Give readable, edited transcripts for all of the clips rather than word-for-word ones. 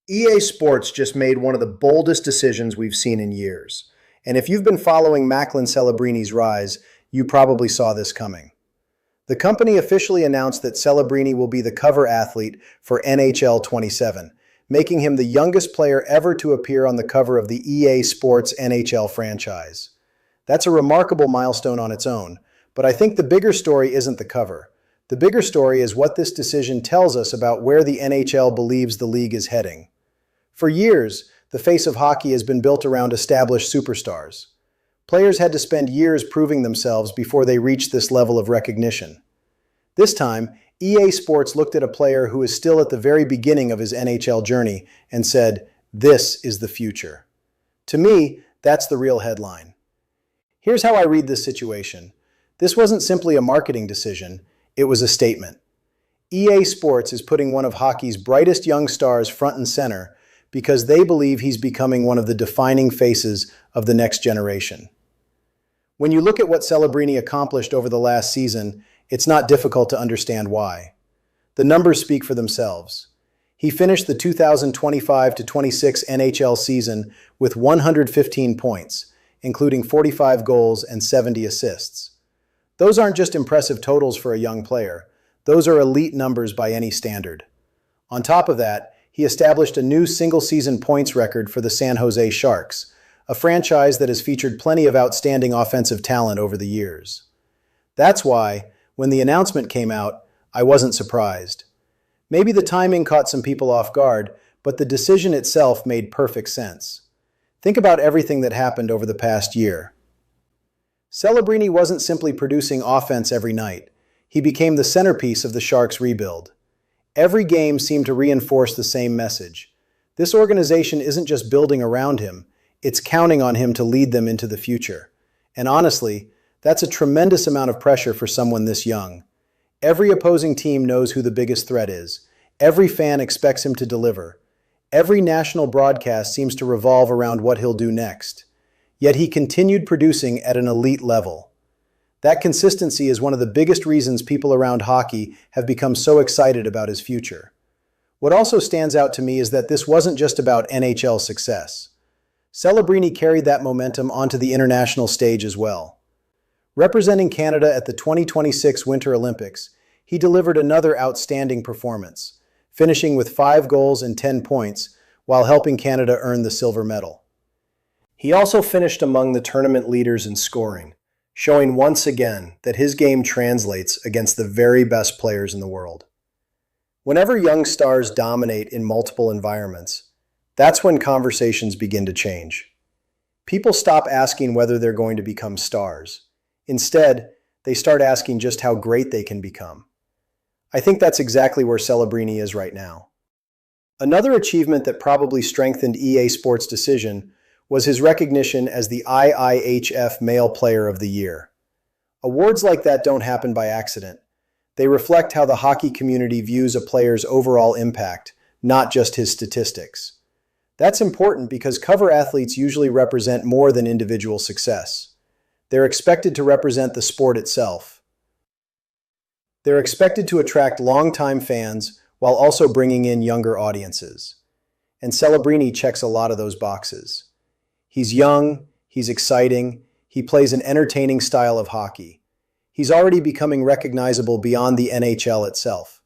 EA Sports just made one of the boldest decisions we've seen in years. And if you've been following Macklin Celebrini's rise, you probably saw this coming. The company officially announced that Celebrini will be the cover athlete for NHL 27, making him the youngest player ever to appear on the cover of the EA Sports NHL franchise. That's a remarkable milestone on its own, but I think the bigger story isn't the cover. The bigger story is what this decision tells us about where the NHL believes the league is heading. For years, the face of hockey has been built around established superstars. Players had to spend years proving themselves before they reached this level of recognition. This time, EA Sports looked at a player who is still at the very beginning of his NHL journey and said, "This is the future." To me, that's the real headline. Here's how I read this situation. This wasn't simply a marketing decision, it was a statement. EA Sports is putting one of hockey's brightest young stars front and center because they believe he's becoming one of the defining faces of the next generation. When you look at what Celebrini accomplished over the last season, it's not difficult to understand why. The numbers speak for themselves. He finished the 2025-26 NHL season with 115 points, including 45 goals and 70 assists. Those aren't just impressive totals for a young player. Those are elite numbers by any standard. On top of that, he established a new single-season points record for the San Jose Sharks, a franchise that has featured plenty of outstanding offensive talent over the years. That's why, when the announcement came out, I wasn't surprised. Maybe the timing caught some people off guard, but the decision itself made perfect sense. Think about everything that happened over the past year. Celebrini wasn't simply producing offense every night. He became the centerpiece of the Sharks' rebuild. Every game seemed to reinforce the same message. This organization isn't just building around him, it's counting on him to lead them into the future. And honestly, that's a tremendous amount of pressure for someone this young. Every opposing team knows who the biggest threat is. Every fan expects him to deliver. Every national broadcast seems to revolve around what he'll do next. Yet he continued producing at an elite level. That consistency is one of the biggest reasons people around hockey have become so excited about his future. What also stands out to me is that this wasn't just about NHL success. Celebrini carried that momentum onto the international stage as well. Representing Canada at the 2026 Winter Olympics, he delivered another outstanding performance, finishing with 5 goals and 10 points while helping Canada earn the silver medal. He also finished among the tournament leaders in scoring, showing once again that his game translates against the very best players in the world. Whenever young stars dominate in multiple environments, that's when conversations begin to change. People stop asking whether they're going to become stars. Instead, they start asking just how great they can become. I think that's exactly where Celebrini is right now. Another achievement that probably strengthened EA Sports' decision was his recognition as the IIHF Male Player of the Year. Awards like that don't happen by accident. They reflect how the hockey community views a player's overall impact, not just his statistics. That's important because cover athletes usually represent more than individual success. They're expected to represent the sport itself. They're expected to attract longtime fans while also bringing in younger audiences. And Celebrini checks a lot of those boxes. He's young, he's exciting, he plays an entertaining style of hockey. He's already becoming recognizable beyond the NHL itself.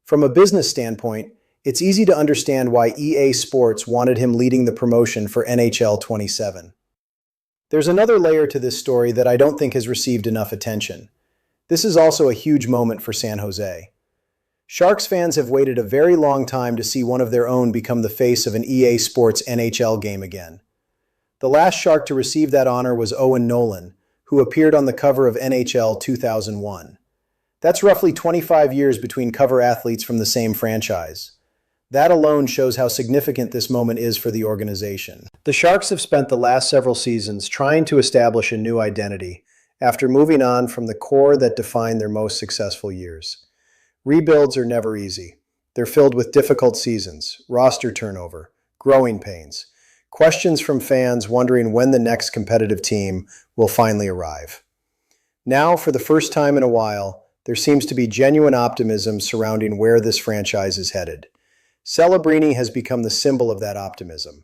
From a business standpoint, it's easy to understand why EA Sports wanted him leading the promotion for NHL 27. There's another layer to this story that I don't think has received enough attention. This is also a huge moment for San Jose. Sharks fans have waited a very long time to see one of their own become the face of an EA Sports NHL game again. The last Shark to receive that honor was Owen Nolan, who appeared on the cover of NHL 2001. That's roughly 25 years between cover athletes from the same franchise. That alone shows how significant this moment is for the organization. The Sharks have spent the last several seasons trying to establish a new identity after moving on from the core that defined their most successful years. Rebuilds are never easy. They're filled with difficult seasons, roster turnover, growing pains, questions from fans wondering when the next competitive team will finally arrive. Now, for the first time in a while, there seems to be genuine optimism surrounding where this franchise is headed. Celebrini has become the symbol of that optimism.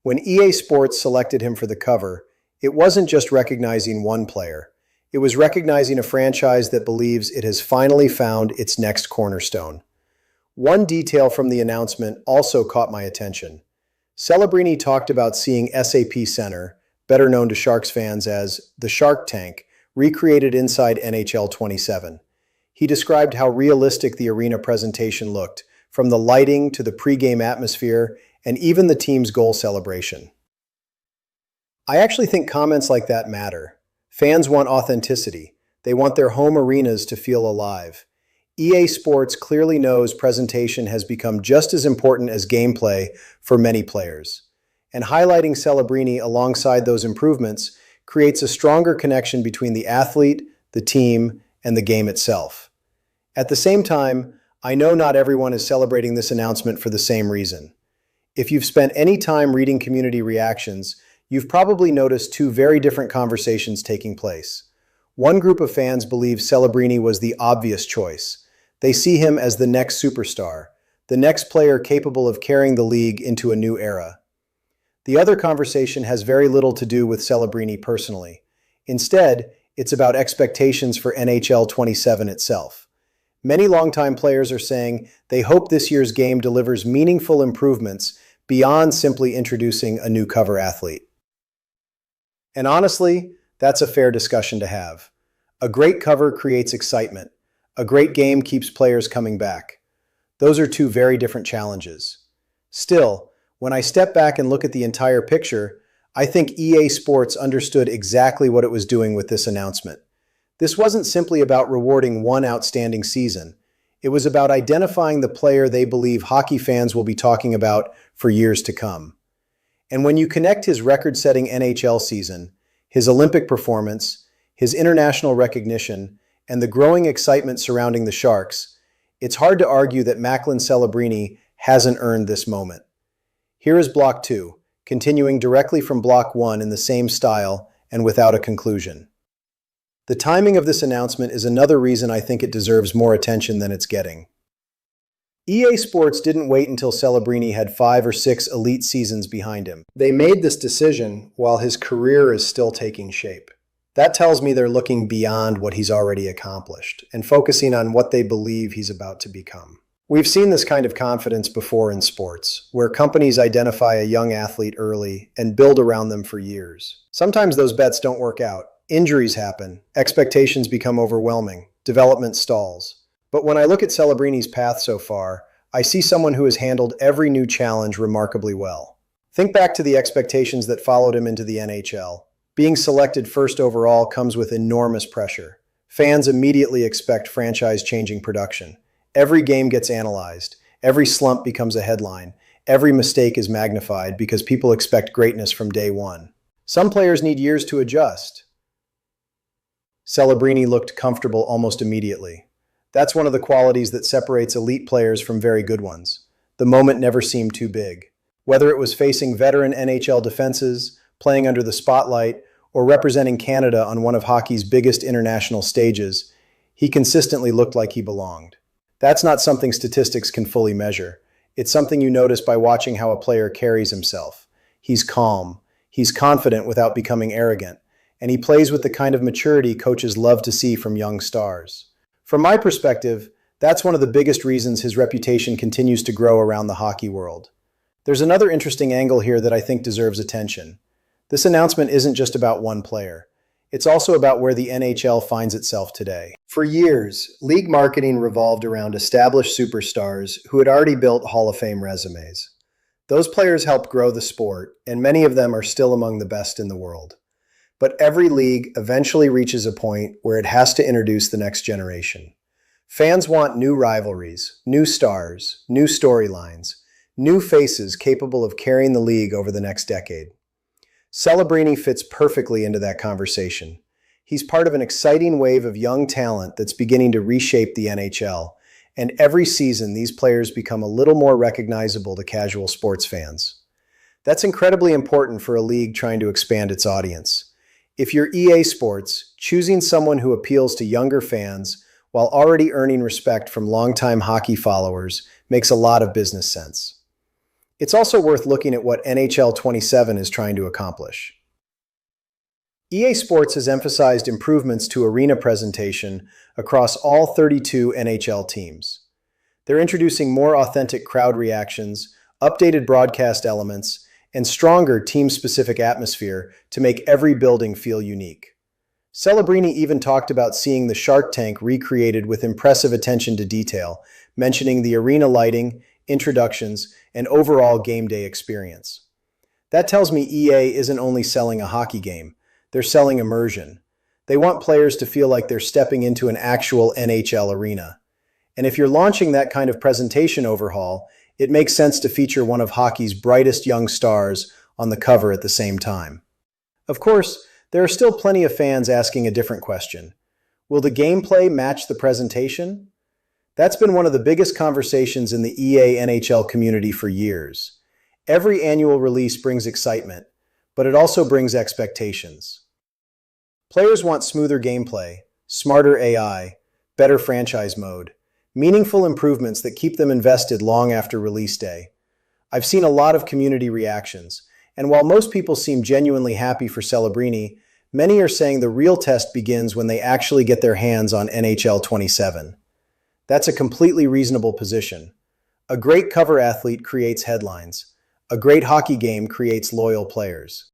When EA Sports selected him for the cover, it wasn't just recognizing one player. It was recognizing a franchise that believes it has finally found its next cornerstone. One detail from the announcement also caught my attention. Celebrini talked about seeing SAP Center, better known to Sharks fans as the Shark Tank, recreated inside NHL 27. He described how realistic the arena presentation looked, from the lighting to the pre-game atmosphere and even the team's goal celebration. I actually think comments like that matter. Fans want authenticity. They want their home arenas to feel alive. EA Sports clearly knows presentation has become just as important as gameplay for many players. And highlighting Celebrini alongside those improvements creates a stronger connection between the athlete, the team, and the game itself. At the same time, I know not everyone is celebrating this announcement for the same reason. If you've spent any time reading community reactions, you've probably noticed two very different conversations taking place. One group of fans believe Celebrini was the obvious choice. They see him as the next superstar, the next player capable of carrying the league into a new era. The other conversation has very little to do with Celebrini personally. Instead, it's about expectations for NHL 27 itself. Many longtime players are saying they hope this year's game delivers meaningful improvements beyond simply introducing a new cover athlete. And honestly, that's a fair discussion to have. A great cover creates excitement. A great game keeps players coming back. Those are two very different challenges. Still, when I step back and look at the entire picture, I think EA Sports understood exactly what it was doing with this announcement. This wasn't simply about rewarding one outstanding season. It was about identifying the player they believe hockey fans will be talking about for years to come. And when you connect his record-setting NHL season, his Olympic performance, his international recognition, and the growing excitement surrounding the Sharks, it's hard to argue that Macklin Celebrini hasn't earned this moment. Here is Block 2, continuing directly from Block 1 in the same style and without a conclusion. The timing of this announcement is another reason I think it deserves more attention than it's getting. EA Sports didn't wait until Celebrini had 5 or 6 elite seasons behind him. They made this decision while his career is still taking shape. That tells me they're looking beyond what he's already accomplished and focusing on what they believe he's about to become. We've seen this kind of confidence before in sports, where companies identify a young athlete early and build around them for years. Sometimes those bets don't work out. Injuries happen, expectations become overwhelming, development stalls. But when I look at Celebrini's path so far, I see someone who has handled every new challenge remarkably well. Think back to the expectations that followed him into the NHL. Being selected first overall comes with enormous pressure. Fans immediately expect franchise-changing production. Every game gets analyzed. Every slump becomes a headline. Every mistake is magnified because people expect greatness from day one. Some players need years to adjust. Celebrini looked comfortable almost immediately. That's one of the qualities that separates elite players from very good ones. The moment never seemed too big. Whether it was facing veteran NHL defenses, playing under the spotlight, or representing Canada on one of hockey's biggest international stages, he consistently looked like he belonged. That's not something statistics can fully measure. It's something you notice by watching how a player carries himself. He's calm. He's confident without becoming arrogant. And he plays with the kind of maturity coaches love to see from young stars. From my perspective, that's one of the biggest reasons his reputation continues to grow around the hockey world. There's another interesting angle here that I think deserves attention. This announcement isn't just about one player. It's also about where the NHL finds itself today. For years, league marketing revolved around established superstars who had already built Hall of Fame resumes. Those players helped grow the sport, and many of them are still among the best in the world. But every league eventually reaches a point where it has to introduce the next generation. Fans want new rivalries, new stars, new storylines, new faces capable of carrying the league over the next decade. Celebrini fits perfectly into that conversation. He's part of an exciting wave of young talent that's beginning to reshape the NHL, and every season these players become a little more recognizable to casual sports fans. That's incredibly important for a league trying to expand its audience. If you're EA Sports, choosing someone who appeals to younger fans while already earning respect from longtime hockey followers makes a lot of business sense. It's also worth looking at what NHL 27 is trying to accomplish. EA Sports has emphasized improvements to arena presentation across all 32 NHL teams. They're introducing more authentic crowd reactions, updated broadcast elements, and stronger team-specific atmosphere to make every building feel unique. Celebrini even talked about seeing the Shark Tank recreated with impressive attention to detail, mentioning the arena lighting, introductions, and overall game day experience. That tells me EA isn't only selling a hockey game, they're selling immersion. They want players to feel like they're stepping into an actual NHL arena. And if you're launching that kind of presentation overhaul, it makes sense to feature one of hockey's brightest young stars on the cover at the same time. Of course, there are still plenty of fans asking a different question. Will the gameplay match the presentation? That's been one of the biggest conversations in the EA NHL community for years. Every annual release brings excitement, but it also brings expectations. Players want smoother gameplay, smarter AI, better franchise mode, meaningful improvements that keep them invested long after release day. I've seen a lot of community reactions, and while most people seem genuinely happy for Celebrini, many are saying the real test begins when they actually get their hands on NHL 27. That's a completely reasonable position. A great cover athlete creates headlines. A great hockey game creates loyal players.